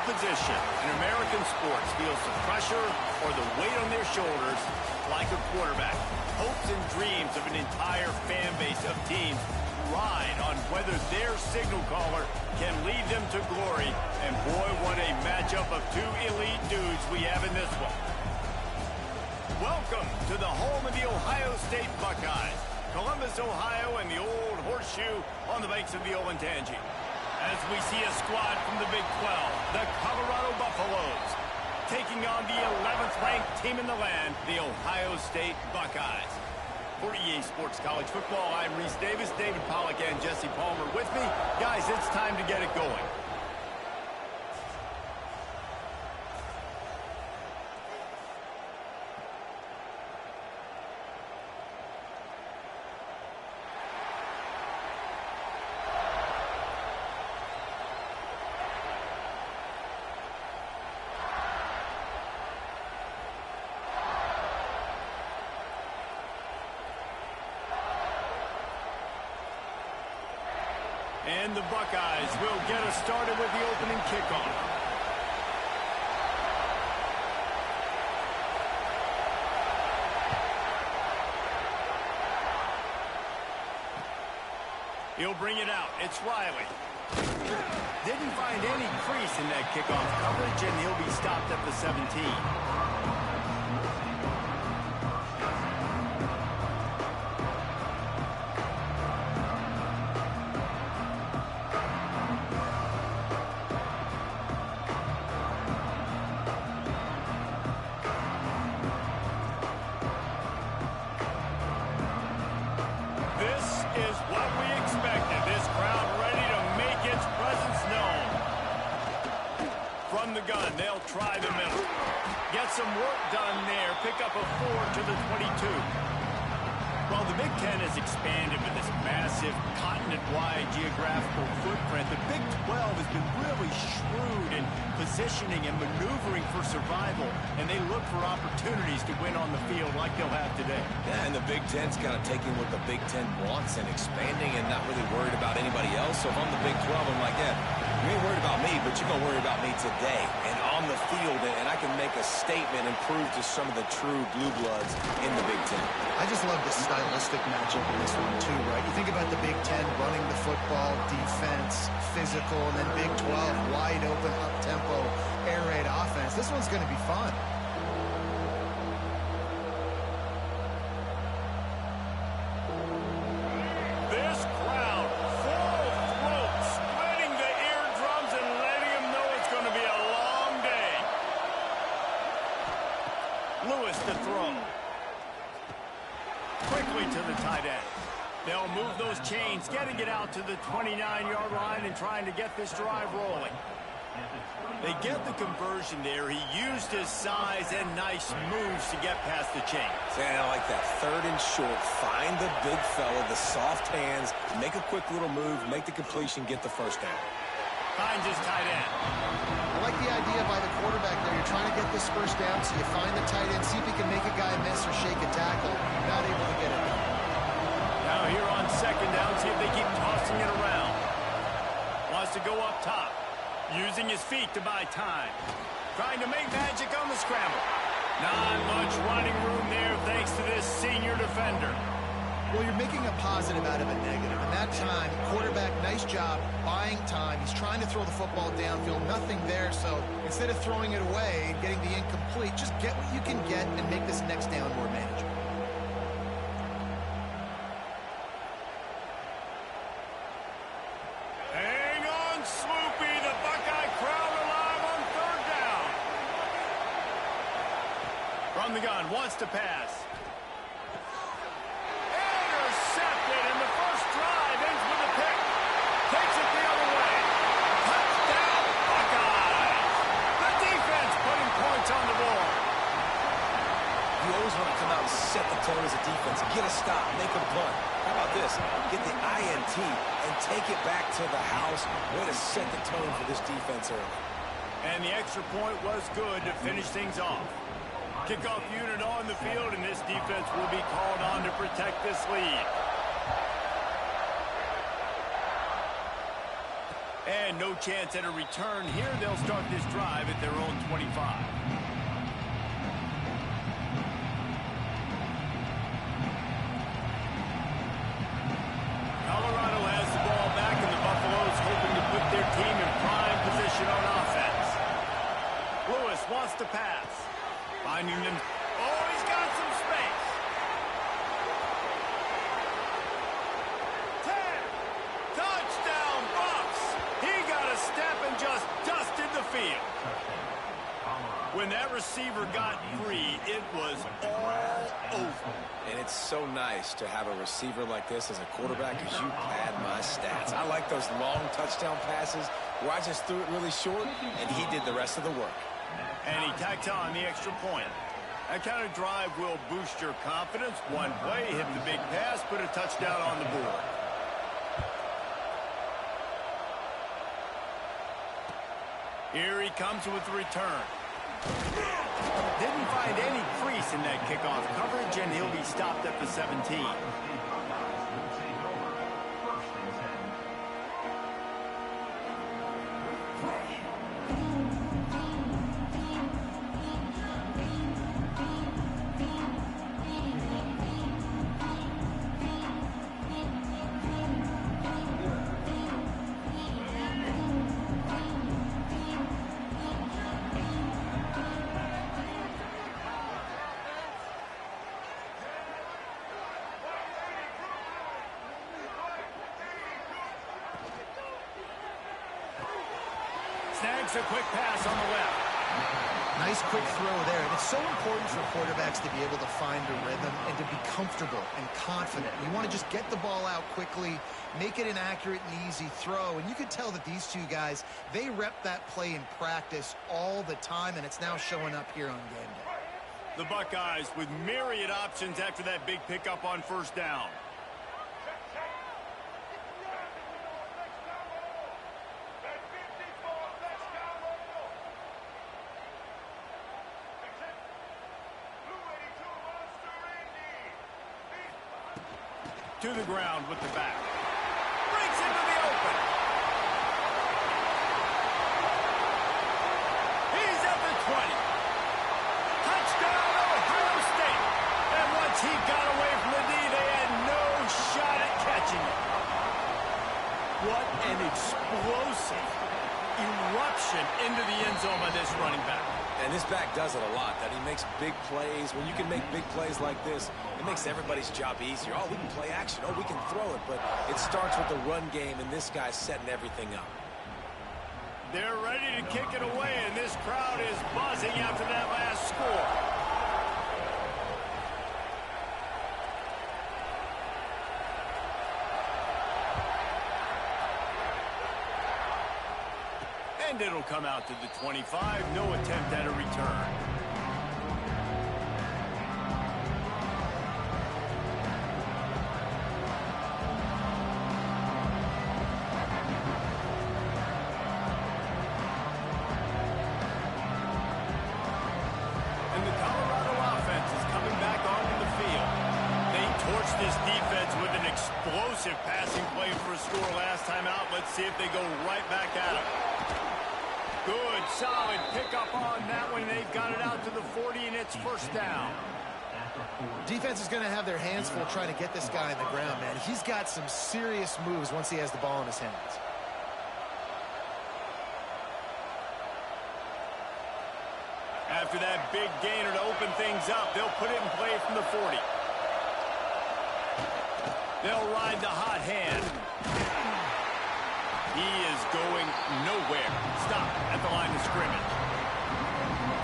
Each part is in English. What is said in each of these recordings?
position in American sports feels the pressure or the weight on their shoulders like a quarterback. Hopes and dreams of an entire fan base of teams ride on whether their signal caller can lead them to glory. And boy, what a matchup of two elite dudes we have in this one. Welcome to the home of the Ohio State Buckeyes. Columbus, Ohio, and the old horseshoe on the banks of the Olentangy. As we see a squad from the Big 12, the Colorado Buffaloes, taking on the 11th ranked team in the land, the Ohio State Buckeyes. For EA Sports College Football, I'm Reese Davis, David Pollack, and Jesse Palmer with me. Guys, it's time to get it going. And the Buckeyes will get us started with the opening kickoff. He'll bring it out. It's Riley. Didn't find any crease in that kickoff coverage, and he'll be stopped at the 17. They'll try the middle. Get some work done there. Pick up a 4 to the 22. While the Big Ten has expanded with this massive continent-wide geographical footprint, the Big 12 has been really shrewd in positioning and maneuvering for survival, and they look for opportunities to win on the field like they'll have today. Yeah, and the Big Ten's kind of taking what the Big Ten wants and expanding and not really worried about anybody else. So if I'm the Big 12, I'm like, yeah, you ain't worried about me, but you're going to worry about me today and on the field, and I can make a statement and prove to some of the true blue bloods in the Big Ten. I just love the stylistic matchup in this one, too, right? You think about the Big Ten running the football, defense, physical, and then Big 12, wide open, up-tempo, air raid offense. This one's going to be fun. This crowd, full throat, splitting the eardrums and letting them know it's going to be a long day. Lewis to throw. Quickly to the tight end. They'll move those chains, getting it out to the 29-yard line and trying to get this drive rolling. They get the conversion there. He used his size and nice moves to get past the chains. And I like that. 3rd and short. Find the big fella, the soft hands, make a quick little move, make the completion, get the first down. Finds his tight end. I like the idea by the quarterback there. You're trying to get this first down, so you find the tight end, see if he can make a guy miss or shake a tackle. Not able to get it done. Now here on 2nd down, see if they keep tossing it around. Wants to go up top. Using his feet to buy time. Trying to make magic on the scramble. Not much running room there thanks to this senior defender. Well, you're making a positive out of a negative. And that time, quarterback, nice job buying time. He's trying to throw the football downfield. Nothing there, so instead of throwing it away and getting the incomplete, just get what you can get and make this next down more manageable. Hang on, Swoopy. The Buckeye crowd alive on 3rd down. From the gun, wants to pass. Intercepted, and the first drive ends with a pick. Takes it the other way. Touchdown, Buckeyes. The defense putting points on the board. You always want to come out and set the tone as a defense. Get a stop, make a punt. How about this? Get the INT and take it back to the house. Way to set the tone for this defense early. And the extra point was good to finish things off. Kickoff unit on the field, and this defense will be called on to protect this lead. And no chance at a return here. They'll start this drive at their own 25. Colorado has the ball back, and the Buffaloes hoping to put their team in prime position on offense. Lewis wants to pass. Finding them. Oh, he's got some space. 10. Touchdown, Buffs. He got a step and just dusted the field. When that receiver got free, it was all over. And it's so nice to have a receiver like this as a quarterback because you pad my stats. I like those long touchdown passes where I just threw it really short, and he did the rest of the work. And he tacks on the extra point. That kind of drive will boost your confidence. One play, hit the big pass, put a touchdown on the board. Here he comes with the return. Didn't find any crease in that kickoff coverage, and he'll be stopped at the 17. Snags a quick pass on the left. Nice quick throw there. And it's so important for quarterbacks to be able to find a rhythm and to be comfortable and confident. You want to just get the ball out quickly, make it an accurate and easy throw. And you can tell that these two guys, they rep that play in practice all the time, and it's now showing up here on game day. The Buckeyes with myriad options after that big pickup on first down. To the ground with the back. Breaks into the open. He's at the 20. Touchdown, Ohio State. And once he got away from the D, they had no shot at catching it. What an explosive eruption into the end zone by this running back. And this back does it a lot, that he makes big plays. When you can make big plays like this, it makes everybody's job easier. Oh, we can play action. Oh, we can throw it. But it starts with the run game, and this guy's setting everything up. They're ready to kick it away, and this crowd is buzzing after that last score. And it'll come out to the 25. No attempt at a return. And the Colorado offense is coming back onto the field. They torched this defense with an explosive passing play for a score last time out. Let's see if they go right back at him. Good, solid pickup on that one. They've got it out to the 40, and it's first down. Defense is going to have their hands full trying to get this guy on the ground, man. He's got some serious moves once he has the ball in his hands. After that big gainer to open things up, they'll put it in play from the 40. They'll ride the hot hand. He is going nowhere. Stop at the line of scrimmage.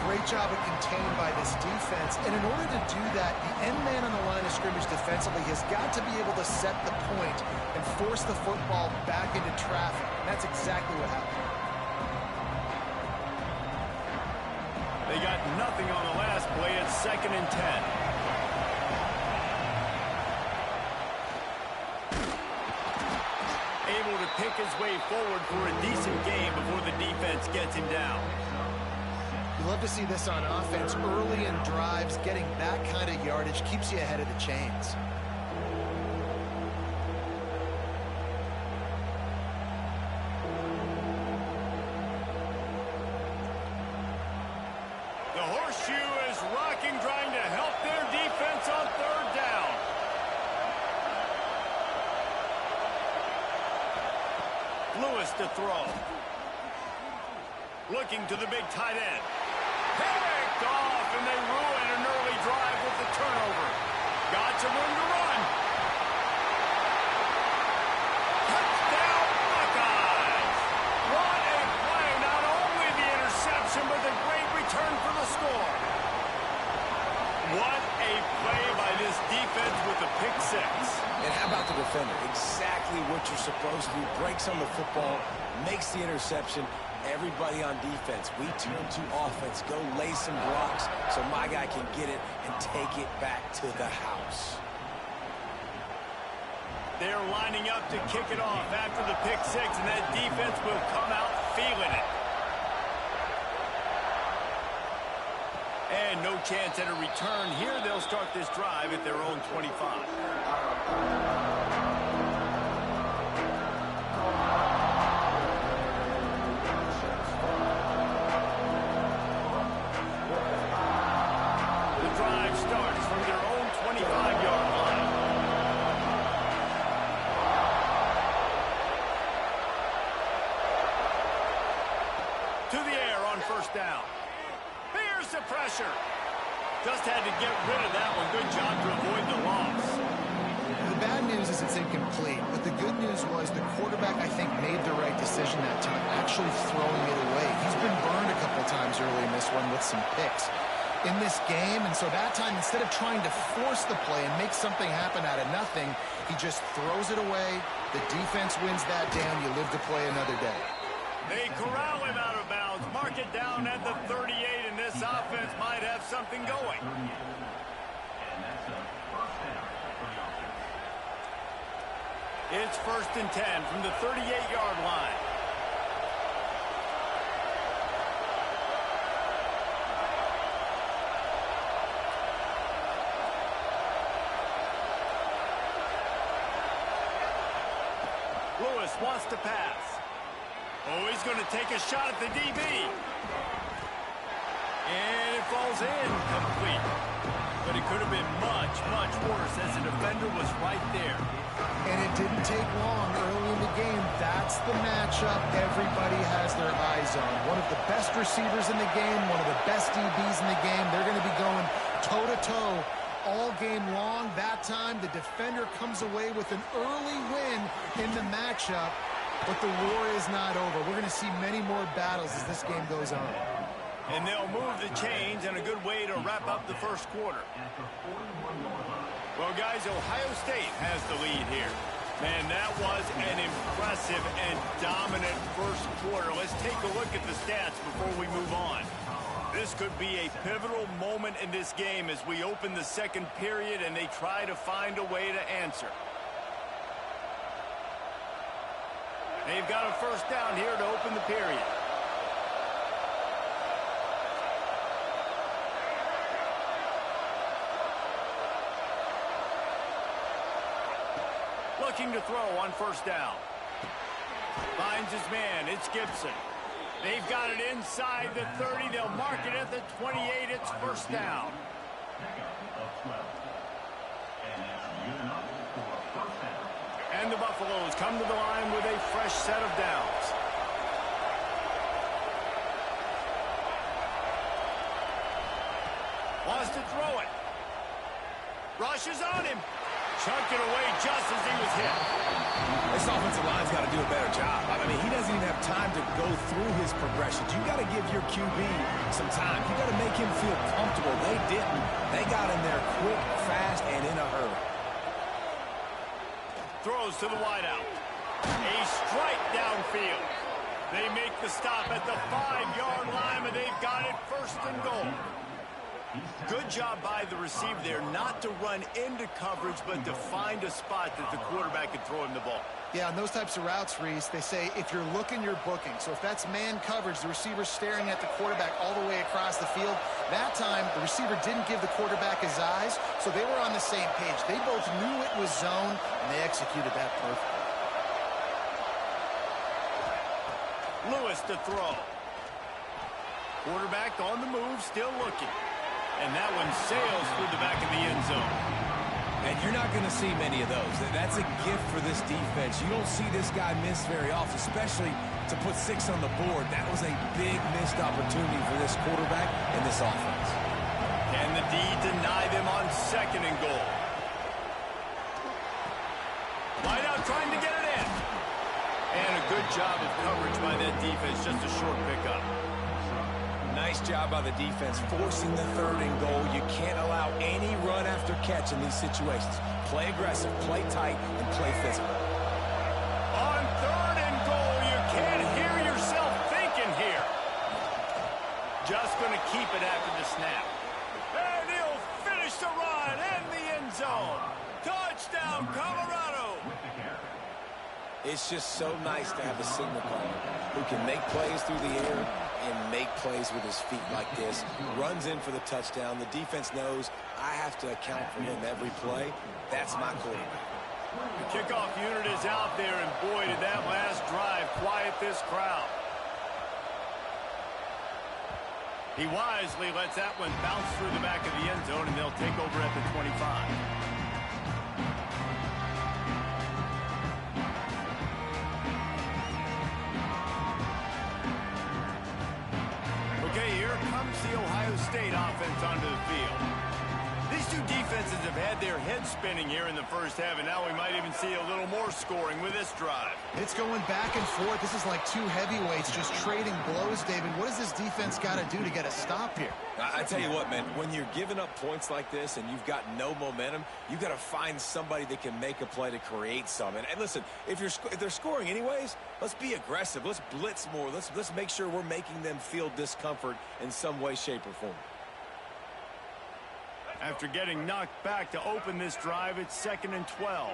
Great job of contained by this defense. And in order to do that, the end man on the line of scrimmage defensively has got to be able to set the point and force the football back into traffic. And that's exactly what happened. They got nothing on the last play. It's 2nd and 10. Able to pick his way forward for a decent game before the defense gets him down. You love to see this on offense. Early in drives, getting that kind of yardage keeps you ahead of the chains. Horseshoe is rocking, trying to help their defense on third down. Lewis to throw. Looking to the big tight end. Picked off, and they ruin an early drive with the turnover. Got some room to run. Touchdown, Buckeyes. What a play. Not only the interception, but the great return for the score. What a play by this defense with the pick six. And how about the defender? Exactly what you're supposed to do. Breaks on the football, makes the interception. Everybody on defense, we turn to offense. Go lay some blocks so my guy can get it and take it back to the house. They're lining up to kick it off after the pick six, and that defense will come out feeling it. And no chance at a return here. They'll start this drive at their own 25. Starts from their own 25-yard line. To the air on first down. Here's the pressure. Just had to get rid of that one. Good job to avoid the loss. The bad news is it's incomplete, but the good news was the quarterback, I think, made the right decision that time, actually throwing it away. He's been burned a couple times early in this one with some picks in this game, and so that time, instead of trying to force the play and make something happen out of nothing, he just throws it away. The defense wins that down. You live to play another day. They corral him out of bounds. Mark it down at the 38, and this offense might have something going. It's 1st and 10 from the 38-yard line. Lewis wants to pass. Oh, he's going to take a shot at the DB. And it falls in complete. But it could have been much, much worse as the defender was right there. And it didn't take long early in the game. That's the matchup everybody has their eyes on. One of the best receivers in the game, one of the best DBs in the game. They're going to be going toe-to-toe all game long. That time, the defender comes away with an early win in the matchup, but the war is not over. We're going to see many more battles as this game goes on. And they'll move the chains, and a good way to wrap up the first quarter. Well, guys, Ohio State has the lead here. Man, that was an impressive and dominant first quarter. Let's take a look at the stats before we move on. This could be a pivotal moment in this game as we open the second period and they try to find a way to answer. They've got a first down here to open the period. Looking to throw on first down. Finds his man. It's Gibson. They've got it inside the 30. They'll mark it at the 28. It's first down. And the Buffaloes come to the line with a fresh set of downs. Wants to throw it. Rushes on him. Chucked it away just as he was hit. This offensive line's got to do a better job. I mean, he doesn't even have time to go through his progressions. You got to give your QB some time. You got to make him feel comfortable. They didn't. They got in there quick, fast, and in a hurry. Throws to the wideout. A strike downfield. They make the stop at the 5-yard line, and they've got it first and goal. Good job by the receiver there, not to run into coverage, but to find a spot that the quarterback could throw him the ball. Yeah, on those types of routes, Reese, they say if you're looking, you're booking. So if that's man coverage, the receiver's staring at the quarterback all the way across the field. That time, the receiver didn't give the quarterback his eyes, so they were on the same page. They both knew it was zone, and they executed that perfectly. Lewis to throw. Quarterback on the move, still looking. And that one sails through the back of the end zone. And you're not going to see many of those. That's a gift for this defense. You don't see this guy miss very often, especially to put 6 on the board. That was a big missed opportunity for this quarterback and this offense. Can the D deny them on 2nd and goal? Wide out trying to get it in. And a good job of coverage by that defense, just a short pickup. Nice job by the defense forcing the 3rd and goal. You can't allow any run after catch in these situations. Play aggressive, play tight, and play physical. On 3rd and goal, you can't hear yourself thinking here. Just going to keep it after the snap. And he'll finish the run in the end zone. Touchdown, Colorado. It's just so nice to have a signal caller who can make plays through the air and make plays with his feet like this. Runs in for the touchdown. The defense knows I have to account for him every play. That's my quarterback. The kickoff unit is out there, and boy, did that last drive quiet this crowd. He wisely lets that one bounce through the back of the end zone, and they'll take over at the 25. Okay, here comes the Ohio State offense onto the field. These two defenses have had their heads spinning here in the first half, and now we might even see a little more scoring with this drive. It's going back and forth. This is like two heavyweights just trading blows, David. What does this defense got to do to get a stop here? I tell you what, man, when you're giving up points like this and you've got no momentum, you've got to find somebody that can make a play to create some. And listen, if they're scoring anyways, let's be aggressive. Let's blitz more. Let's make sure we're making them feel discomfort in some way, shape, or form. After getting knocked back to open this drive, it's 2nd and 12.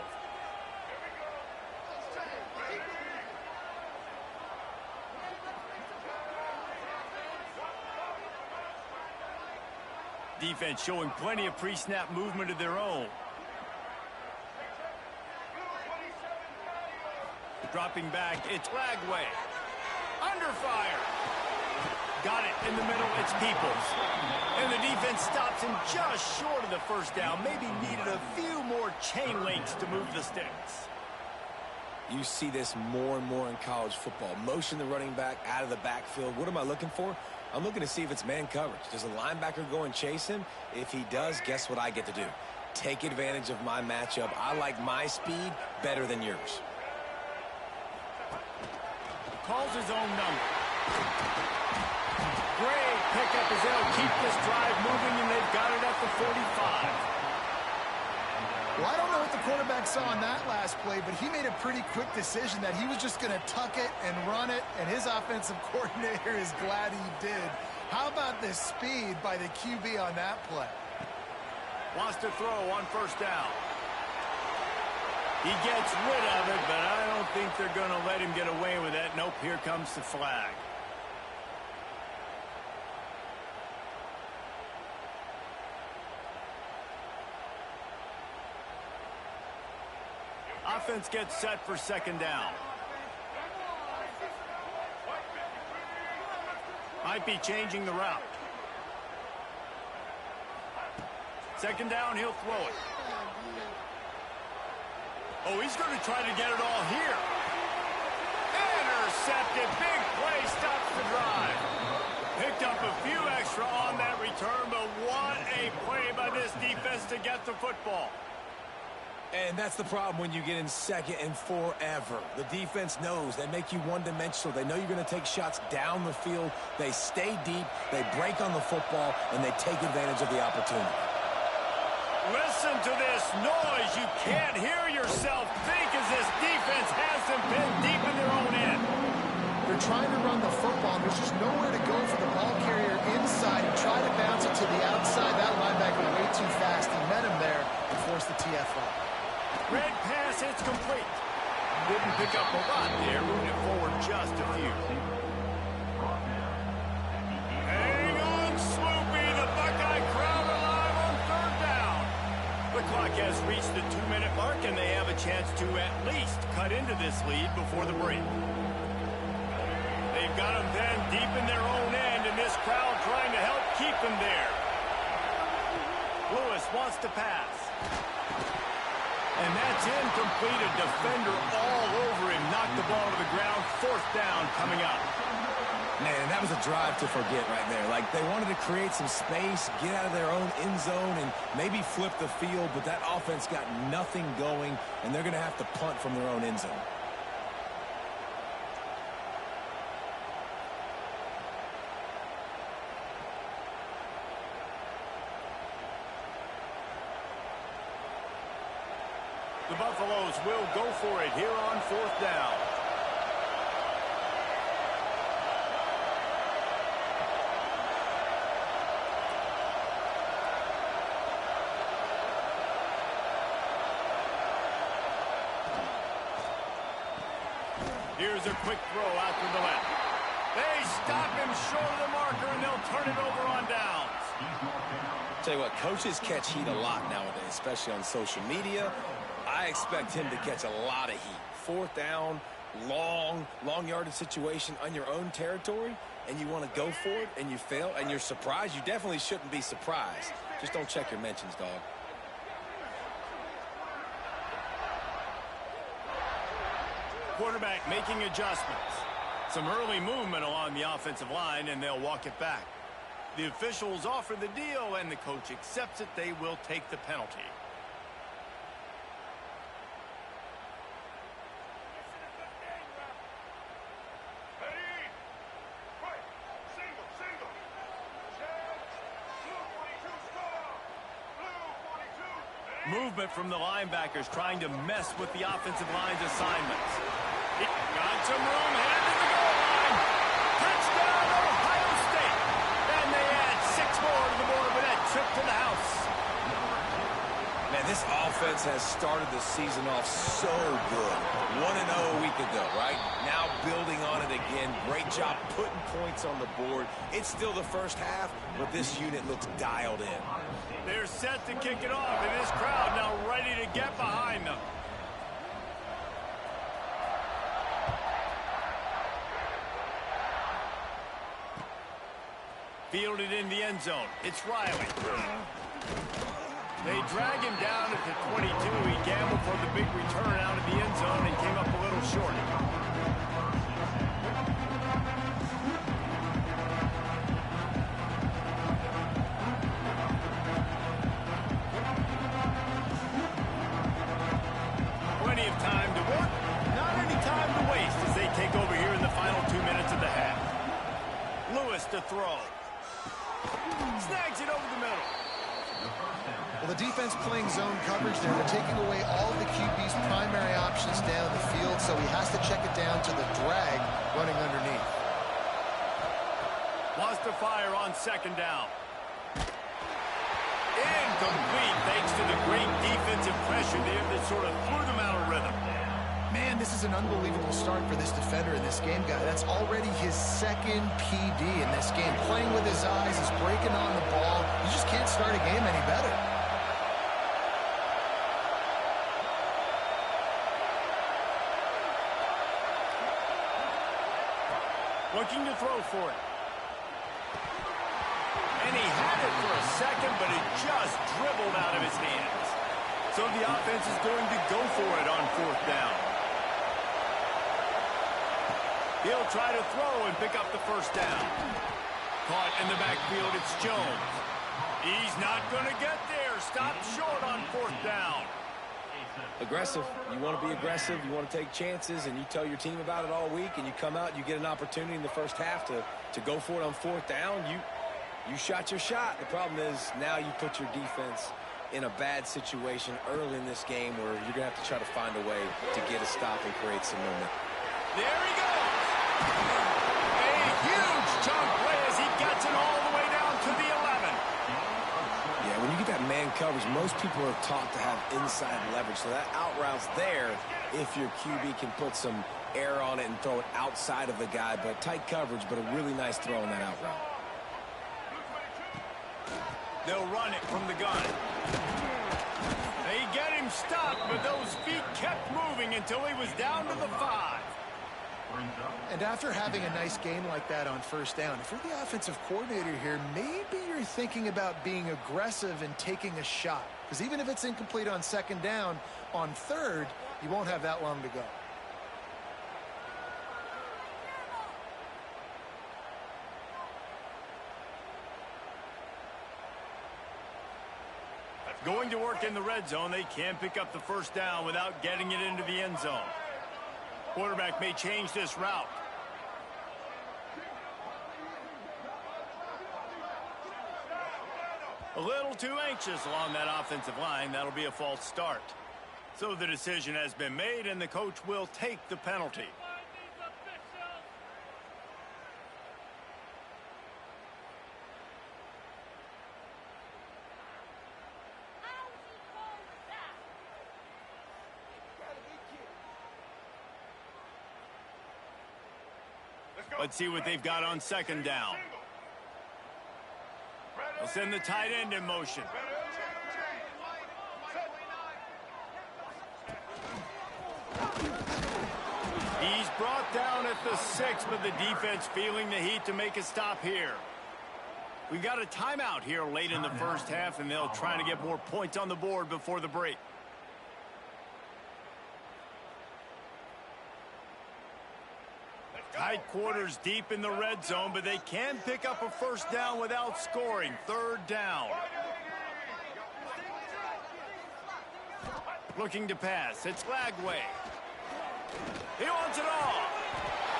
Defense showing plenty of pre-snap movement of their own. Dropping back, it's Lagway. Under fire. Got it in the middle, it's Peoples. And the defense stops him just short of the first down. Maybe needed a few more chain links to move the sticks. You see this more and more in college football. Motion the running back out of the backfield. What am I looking for? I'm looking to see if it's man coverage. Does the linebacker go and chase him? If he does, guess what I get to do? Take advantage of my matchup. I like my speed better than yours. Calls his own number. Great pickup as they'll keep this drive moving, and they've got it at the 45. Well, I don't know what the quarterback saw on that last play, but he made a pretty quick decision that he was just going to tuck it and run it, and his offensive coordinator is glad he did. How about the speed by the QB on that play? Wants to throw on first down. He gets rid of it, but I don't think they're going to let him get away with that. Nope, here comes the flag. Offense gets set for 2nd down. Might be changing the route. 2nd down, he'll throw it. Oh, he's going to try to get it all here. Intercepted. Big play stops the drive. Picked up a few extra on that return, but what a play by this defense to get the football. And that's the problem when you get in 2nd and forever. The defense knows. They make you one-dimensional. They know you're going to take shots down the field. They stay deep. They break on the football, and they take advantage of the opportunity. Listen to this noise. You can't hear yourself think as this defense has them pinned deep in their own end. They're trying to run the football. There's just nowhere to go for the ball carrier inside and try to bounce it to the outside. That linebacker way too fast. He met him there and forced the TFL. Red pass, it's complete. Didn't pick up a lot there, moving it forward just a few. Hang on, Sloopy. The Buckeye crowd alive on 3rd down. The clock has reached the 2-minute mark, and they have a chance to at least cut into this lead before the break. They've got them then deep in their own end, and And this crowd trying to help keep them there. Lewis wants to pass. And that's incomplete. A defender all over him. Knocked the ball to the ground. 4th down coming up. Man, that was a drive to forget right there. Like, they wanted to create some space, get out of their own end zone, and maybe flip the field, but that offense got nothing going, and they're going to have to punt from their own end zone. The Buffaloes will go for it here on 4th down. Here's a quick throw out to the left. They stop him short of the marker, and they'll turn it over on downs. Tell you what, coaches catch heat a lot nowadays, especially on social media. I expect him to catch a lot of heat. 4th down, long yardage situation on your own territory, and you want to go for it, and you fail, and you're surprised. You definitely shouldn't be surprised. Just don't check your mentions, dog. Quarterback making adjustments. Some early movement along the offensive line, and they'll walk it back. The officials offer the deal, and the coach accepts it. They will take the penalty. Movement from the linebackers trying to mess with the offensive line's assignments. He got some room, headed to the goal line. Touchdown, Ohio State. And they add 6 more to the board with that trip to the house. Man, this offense has started the season off so good. 1-0 a week ago, right? Now building on it again. Great job putting points on the board. It's still the first half, but this unit looks dialed in. They're set to kick it off, and this crowd now ready to get behind them. Fielded in the end zone. It's Riley. They drag him down at the 22. He gambled for the big return out of the end zone and came up a little short. Plenty of time to work, not any time to waste as they take over here in the final 2 minutes of the half. Lewis to throw. Snags it over the middle. Well, the defense playing zone coverage there. They're taking away all of the QB's primary options down the field, so he has to check it down to the drag running underneath. Wants to fire on 2nd down. Incomplete thanks to the great defensive pressure there that sort of threw them out of rhythm. Man, this is an unbelievable start for this defender in this game, guy. That's already his 2nd PD in this game. Playing with his eyes, he's breaking on the ball. You just can't start a game any better. Looking to throw for it. And he had it for a second, but it just dribbled out of his hands. So the offense is going to go for it on 4th down. He'll try to throw and pick up the 1st down. Caught in the backfield, it's Jones. He's not going to get there. Stopped short on 4th down. Aggressive. You want to be aggressive. You want to take chances, and you tell your team about it all week, and you come out, you get an opportunity in the first half to go for it on 4th down. You shot your shot. The problem is now you put your defense in a bad situation early in this game where you're going to have to try to find a way to get a stop and create some movement. There he goes. A huge chunk play as he gets it all the way down to the 11. Yeah, when you get that man coverage, most people are taught to have inside leverage. So that out route's there if your QB can put some air on it and throw it outside of the guy. But tight coverage, but a really nice throw on that out route. They'll run it from the gun. They get him stopped, but those feet kept moving until he was down to the 5. And after having a nice game like that on first down, if you're the offensive coordinator here, maybe you're thinking about being aggressive and taking a shot. Because even if it's incomplete on second down, on third, you won't have that long to go. Going to work in the red zone, they can't pick up the first down without getting it into the end zone. Quarterback may change this route. A little too anxious along that offensive line. That'll be a false start. So the decision has been made, and the coach will take the penalty. Let's see what they've got on second down. They'll send the tight end in motion. He's brought down at the 6, but the defense feeling the heat to make a stop here. We've got a timeout here late in the first half, and they'll try to get more points on the board before the break. Tight quarters deep in the red zone, but they can pick up a first down without scoring. Third down. Looking to pass. It's Lagway. He wants it all.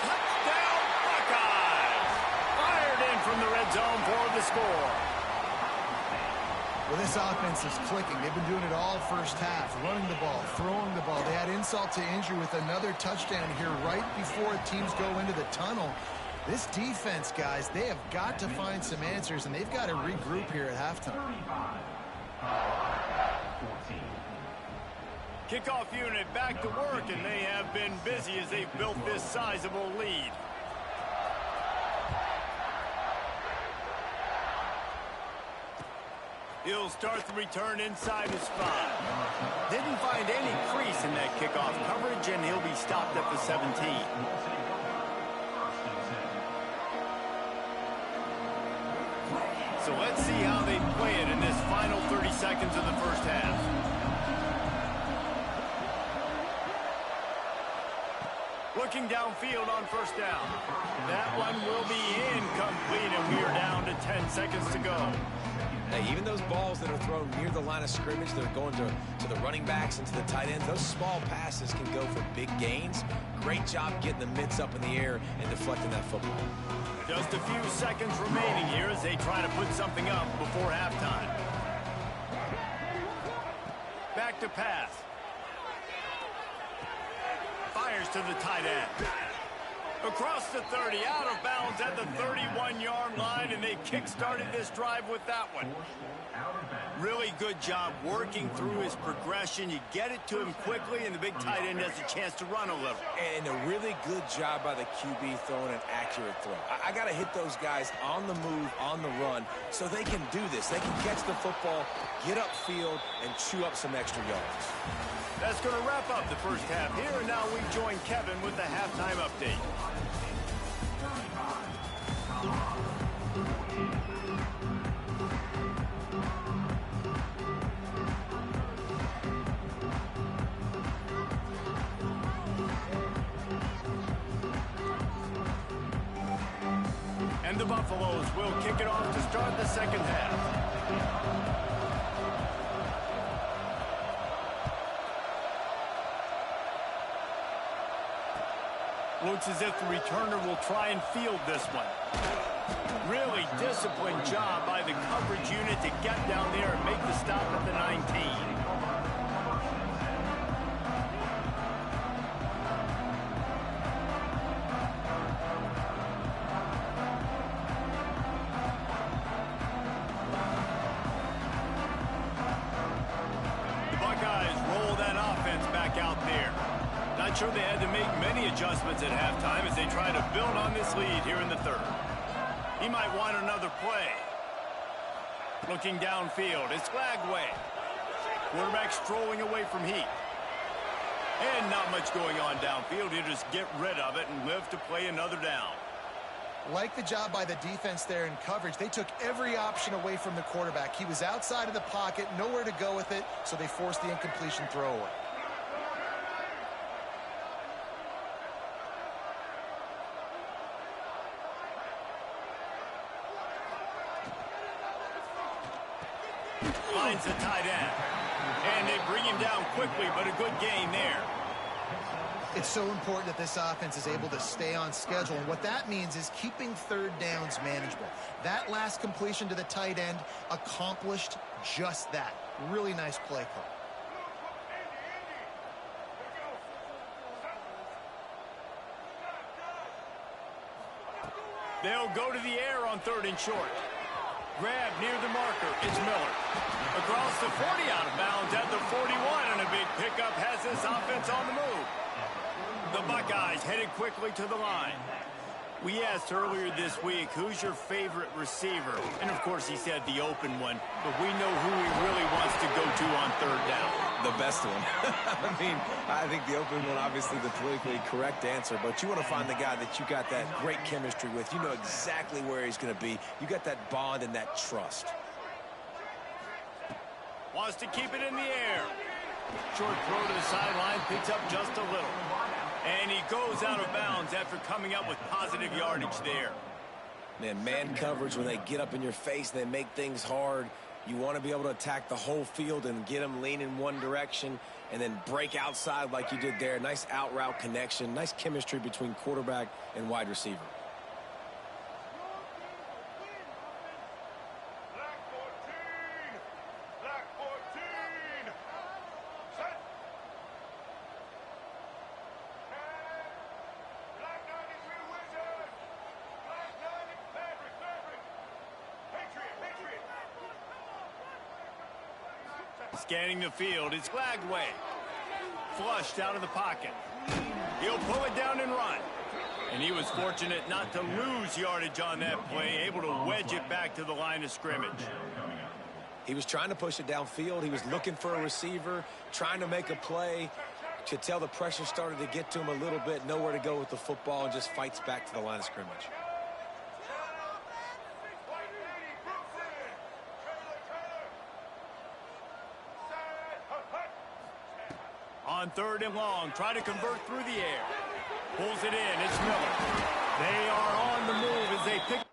Touchdown, Buckeyes! Fired in from the red zone for the score. Well, this offense is clicking. They've been doing it all first half, running the ball, throwing the ball. They had insult to injury with another touchdown here right before teams go into the tunnel. This defense, guys, they have got to find some answers, and they've got to regroup here at halftime. Kickoff unit back to work, and they have been busy as they've built this sizable lead. He'll start the return inside his 5. Didn't find any crease in that kickoff coverage, and he'll be stopped at the 17. So let's see how they play it in this final 30 seconds of the first half. Looking downfield on first down. That one will be incomplete, and we are down to 10 seconds to go. Hey, even those balls that are thrown near the line of scrimmage, that are going to the running backs and to the tight ends, those small passes can go for big gains. Great job getting the mitts up in the air and deflecting that football. Just a few seconds remaining here as they try to put something up before halftime. Back to pass. Fires to the tight end. Across the 30, out of bounds at the 31-yard line, and they kick-started this drive with that one. Really good job working through his progression. You get it to him quickly, and the big tight end has a chance to run a little. And a really good job by the QB throwing an accurate throw. I got to hit those guys on the move, on the run, so they can do this. They can catch the football, get upfield, and chew up some extra yards. That's going to wrap up the first half here, and now we join Kevin with the halftime update. And the Buffaloes will kick it off to start the second half. Looks as if the returner will try and field this one. Really disciplined job by the coverage unit to get down there and make the stop at the 19. The Buckeyes roll that offense back out there. Not sure they had to make many adjustments at halftime as they try to build on this lead here in the third. He might want another play. Looking downfield, it's Lagway. Quarterback strolling away from heat. And not much going on downfield. He'll just get rid of it and live to play another down. Like the job by the defense there in coverage. They took every option away from the quarterback. He was outside of the pocket, nowhere to go with it, so they forced the incompletion throw away. Finds the tight end. And they bring him down quickly, but a good gain there. It's so important that this offense is able to stay on schedule. And what that means is keeping third downs manageable. That last completion to the tight end accomplished just that. Really nice play call. They'll go to the air on 3rd and short. Grab near the marker. It's Miller. Across the 40, out of bounds at the 41, and a big pickup has this offense on the move. The Buckeyes headed quickly to the line. We asked earlier this week, who's your favorite receiver? And, of course, he said the open one, but we know who he really wants to go to on 3rd down. The best one. I think the open one, obviously the politically correct answer, but you want to find the guy that you got that great chemistry with. You know exactly where he's going to be. You got that bond and that trust. Wants to keep it in the air. Short throw to the sideline, picks up just a little. And he goes out of bounds after coming up with positive yardage there. Man coverage, when they get up in your face and they make things hard, you want to be able to attack the whole field and get them lean in one direction and then break outside like you did there. Nice out route connection, nice chemistry between quarterback and wide receiver. Scanning the field, it's flagged away. Flushed out of the pocket. He'll pull it down and run. And he was fortunate not to lose yardage on that play, able to wedge it back to the line of scrimmage. He was trying to push it downfield. He was looking for a receiver, trying to make a play. Could tell the pressure started to get to him a little bit, nowhere to go with the football, and just fights back to the line of scrimmage. On 3rd and long, try to convert through the air. Pulls it in, it's Miller. They are on the move as they pick